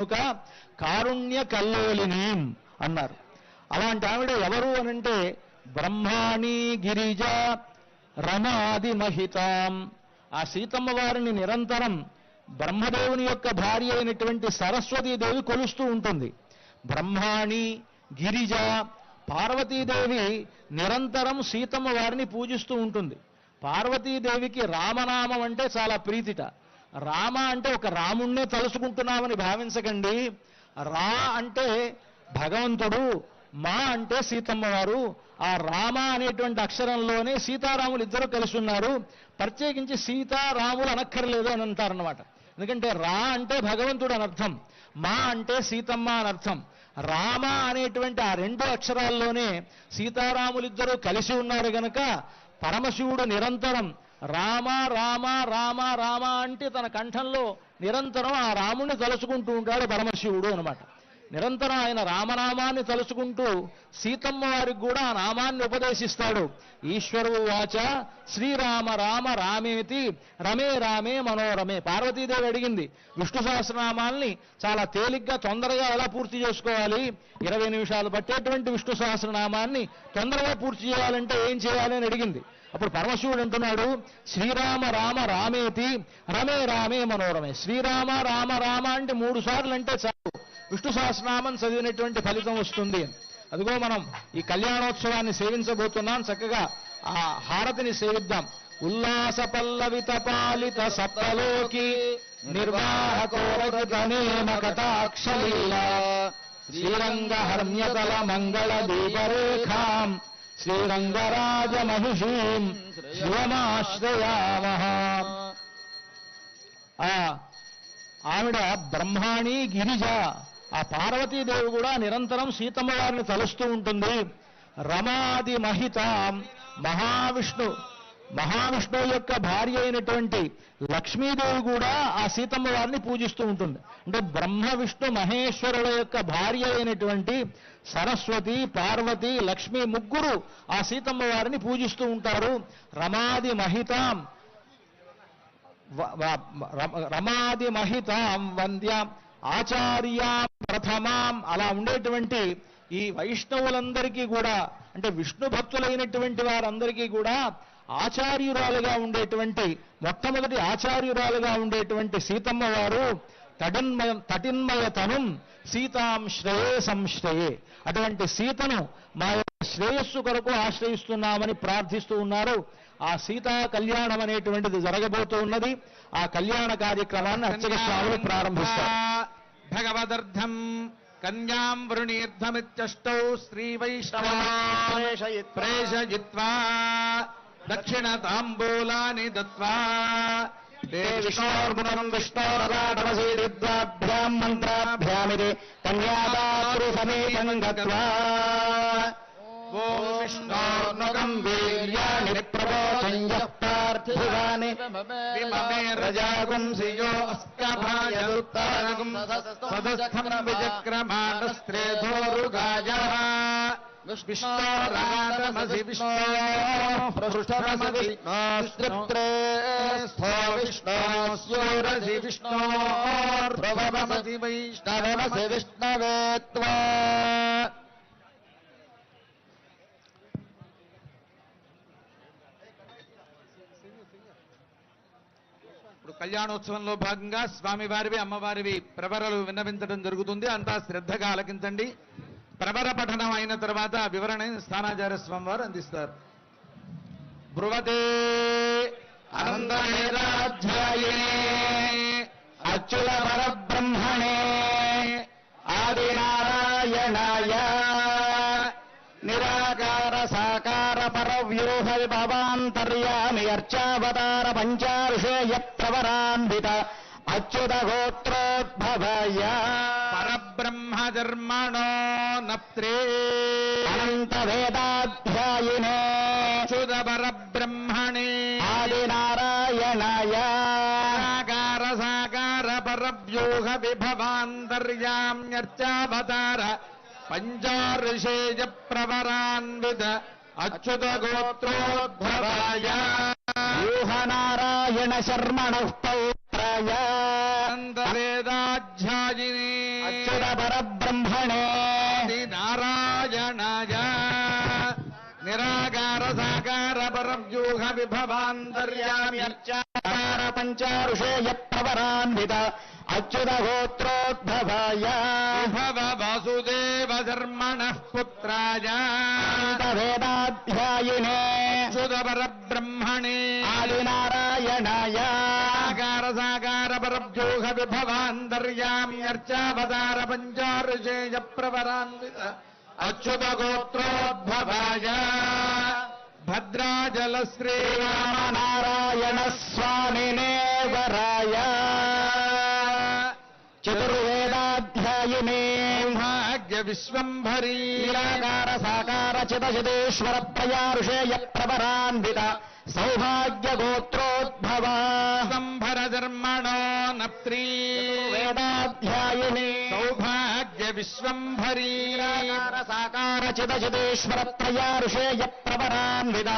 కనుక కారుణ్య కల్లోలిని అన్నారు. అలాంటి ఆవిడ ఎవరు అనంటే బ్రహ్మాణి గిరిజ రమాది మహితాం. ఆ సీతమ్మ వారిని నిరంతరం బ్రహ్మదేవుని యొక్క భార్య అయినటువంటి సరస్వతీదేవి కొలుస్తూ ఉంటుంది. బ్రహ్మాణి గిరిజ పార్వతీదేవి నిరంతరం సీతమ్మ వారిని పూజిస్తూ ఉంటుంది. పార్వతీదేవికి రామనామం అంటే చాలా ప్రీతిట. రామ అంటే ఒక రాముణ్ణే తలుసుకుంటున్నామని భావించకండి. రా అంటే భగవంతుడు, మా అంటే సీతమ్మ వారు. ఆ రామ అనేటువంటి అక్షరంలోనే సీతారాములు ఇద్దరు కలిసి ఉన్నారు. ప్రత్యేకించి సీతారాములు అనక్కర్లేదు అని అంటారన్నమాట. ఎందుకంటే రా అంటే భగవంతుడు అని అర్థం, మా అంటే సీతమ్మ అని అర్థం. రామ అనేటువంటి ఆ రెండు అక్షరాల్లోనే సీతారాములిద్దరూ కలిసి ఉన్నారు గనక పరమశివుడు నిరంతరం రామ రామ రామ రామ అంటే తన కంఠంలో నిరంతరం ఆ రాముణ్ణి తలుచుకుంటూ ఉంటాడు పరమశివుడు అనమాట. నిరంతరం ఆయన రామనామాన్ని తలుచుకుంటూ సీతమ్మ వారికి కూడా ఆ నామాన్ని ఉపదేశిస్తాడు. ఈశ్వరు వాచ శ్రీరామ రామ రామేతి రమే రామే మనోరమే. పార్వతీదేవి అడిగింది విష్ణు సహస్రనామాల్ని చాలా తేలిగ్గా తొందరగా ఎలా పూర్తి చేసుకోవాలి, 20 నిమిషాలు పట్టేటువంటి విష్ణు సహస్రనామాన్ని తొందరగా పూర్తి చేయాలంటే ఏం చేయాలి అని అడిగింది. అప్పుడు పరమశివుడు అంటున్నాడు శ్రీరామ రామ రామేతి రమే రామే మనోరమే. శ్రీరామ రామ రామ అంటే 3 సార్లు అంటే చాలు, విష్ణు సహస్రనామం చదివినటువంటి ఫలితం వస్తుంది. అదిగో మనం ఈ కళ్యాణోత్సవాన్ని సేవించబోతున్నాం. చక్కగా ఆ హారతిని సేవిద్దాం. ఉల్లాస పల్లవిత పాలిత సప్తలోకి నిర్వాహకోరగణేమ కటాక్షలీలా శ్రీరంగ హర్మ్యతల మంగళ దీపరేఖాం శ్రీరంగరాజ మహిషీం శివమాశ్రయామః. ఆవిడ బ్రహ్మాణి గిరిజ. ఆ పార్వతీదేవి కూడా నిరంతరం సీతమ్మ వారిని తలుస్తూ ఉంటుంది. రమాది మహితాం మహావిష్ణువు యొక్క భార్య అయినటువంటి లక్ష్మీదేవి కూడా ఆ సీతమ్మ వారిని పూజిస్తూ ఉంటుంది. అంటే బ్రహ్మ విష్ణు మహేశ్వరుల యొక్క భార్య అయినటువంటి సరస్వతి పార్వతి లక్ష్మి ముగ్గురు ఆ సీతమ్మ వారిని పూజిస్తూ ఉంటారు. రమాది మహితాం రమాది మహితాం వంద్యాం ఆచార్యాం ప్రథమాం. అలా ఉండేటువంటి ఈ వైష్ణవులందరికీ కూడా అంటే విష్ణు భక్తులైనటువంటి వారందరికీ కూడా ఆచార్యురాలుగా ఉండేటువంటి మొట్టమొదటి ఆచార్యురాలుగా ఉండేటువంటి సీతమ్మ వారు తటిన్మయ తనుం సీతాం శ్రేయే సంశ్రయే. అటువంటి సీతను మా శ్రేయస్సు కొరకు ఆశ్రయిస్తున్నామని ప్రార్థిస్తూ ఉన్నారు. ఆ సీతా కళ్యాణం అనేటువంటిది జరగబోతూ ఉన్నది. ఆ కళ్యాణ కార్యక్రమాన్ని అర్చక స్వాములు ప్రారంభిస్తారు. భగవదర్థం కన్యాం వృణీర్ధమిత్యష్టౌ శ్రీ వైష్ణవేషయిత్వా దక్షిణ తాంబూలాని దత్వా విష్ణోర్గుణం విష్ణోరరాటమసీద్వాభ్యాం మంత్రాభ్యామితి కన్యాదాతృ సమీపం గత్వా ఓం విష్ణోర్నుగం వీర్యాణి ప్రబోధన్యః పార్థివాని విమమే రజాగుం శ్రియో అస్కభాయదుత్తరగుం సదస్థం విచక్రమాణస్త్రేధోరుగాజః విష్ణోరాటమసి విష్ణో పృష్ఠమసి విష్ణోస్త్రిప్త్రే స్థో విష్ణోస్యోరసి విష్ణోర్భవమసి వైష్ణవమసి విష్ణవే త్వా. ఇప్పుడు కళ్యాణోత్సవంలో భాగంగా స్వామివారివి అమ్మవారివి ప్రవరలు విన్నవించడం జరుగుతుంది. అంతా శ్రద్ధగా ఆలకించండి. ప్రవర పఠనం అయిన తర్వాత వివరణ స్థానాచార్య స్వామి వారు అందిస్తారు. బ్రువతే అనంతవేదాధ్యాయినే అచ్యుత పరబ్రహ్మణే ఆదినారాయణాయ నిరాకార సాకార పరవ్యూహ విభవాంతర్యామి అర్చావతార పంచావిషేయ ప్రవరాన్విత అచ్యుత గోత్రోద్భవాయ పరబ్రహ్మ ధర్మణో నప్త్రే అనంత వేదాధ్యాయినే అచ్యుత పరబ్రహ్మణే ఆదినారాయణాయ నిరాకార సాకార పరవ్యూహ విభవాంతర్యామ్యర్చావతార పంచార్షేయ ప్రవరాన్విత అచ్యుత గోత్రోద్భవాయ వ్యూహనారాయణ శర్మణ పౌత్రాయ వేదాధ్యాయిని అచ్యుత పరబ్రహ్మణే నారాయణాయ నిరాకార సాకార పరవ్యూహ విభవాంతర్యామి అర్చాకార పంచారుషేయ ప్రవరాన్విత అచ్యుత గోత్రోద్భవాయ విభవ వాసుదేవ ధర్మణః పుత్రాయ వేదాధ్యాయినే అచ్యుత పరబ్రహ్మణే ఆదినారాయణాయ నిరాకార సాకార పరవ్యూహ విభవాంతర్యామి అర్చావతార పంచారుషేయ ప్రవరాన్విత అచ్యుత గోత్రోద్భవాయ భద్రాచల శ్రీరామనారాయణ స్వామినే వరాయ చతుర్వేదాధ్యాయినే భాగ్య విశ్వంభరీ నిరాకార సాకార చితచితేశ్వర ప్రయారుషేయ ప్రవరాన్విత సౌభాగ్య గోత్రోద్భవ సంభర ధర్మణో నప్త్రీ వేదాధ్యాయిని సౌభాగ్య విశ్వంభరీ నిరాకార సాకార చితచితేశ్వర ప్రయారుషేయ ప్రవరాన్విత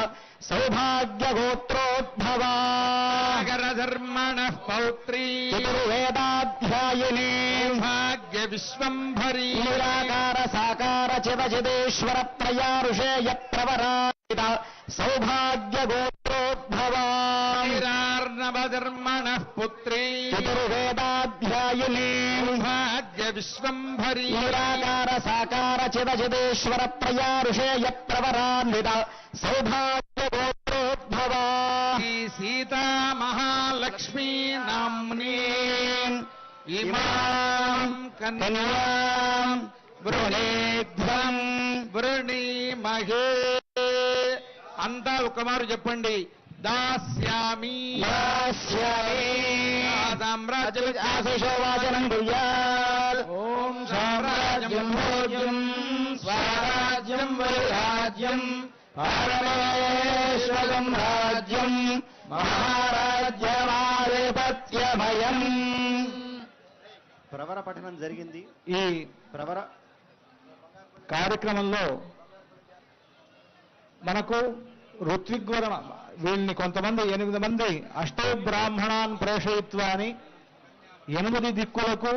సౌభాగ్య గోత్రోద్భవ సాగర ధర్మణ పౌత్రీ చతుర్వేదాధ్యాయిని భాగ్య విశ్వంభరీ నిరాకార సాకార చితచితేశ్వర ప్రయారుషేయ ప్రవరాన్విత సౌభాగ్య గోత్రోద్భవ శ్రీరార్ణవ ధర్మణ పుత్రీ చతుర్వేదాధ్యాయిని భాగ్య విశ్వంభరీ నిరాకార సాకార చితచితేశ్వర ప్రయారుషేయ ప్రవరాన్విత సౌభాగ్య గోత్రోద్భవ శ్రీ సీతా మహాలక్ష్మీ నామ్నీ ఇమాం కన్యాం వృణేధ్వం వృణీమహే అంతా ఒకమారు చెప్పండి దాస్యామి ఆశిషోవాచనం కుర్యాత్ ఓం సామ్రాజ్యం భోజ్యం స్వరాజ్యం వైరాజ్యం పరమేశ్వరం రాజ్యం మహారాజ్యమాధిపత్యమయం. ప్రవర పఠనం జరిగింది. ఈ ప్రవర కార్యక్రమంలో మనకు ఋత్విగ్వరణ వీళ్ళని కొంతమంది 8 మంది అష్టో బ్రాహ్మణాన్ ప్రేషయిత్వా అని 8 దిక్కులకు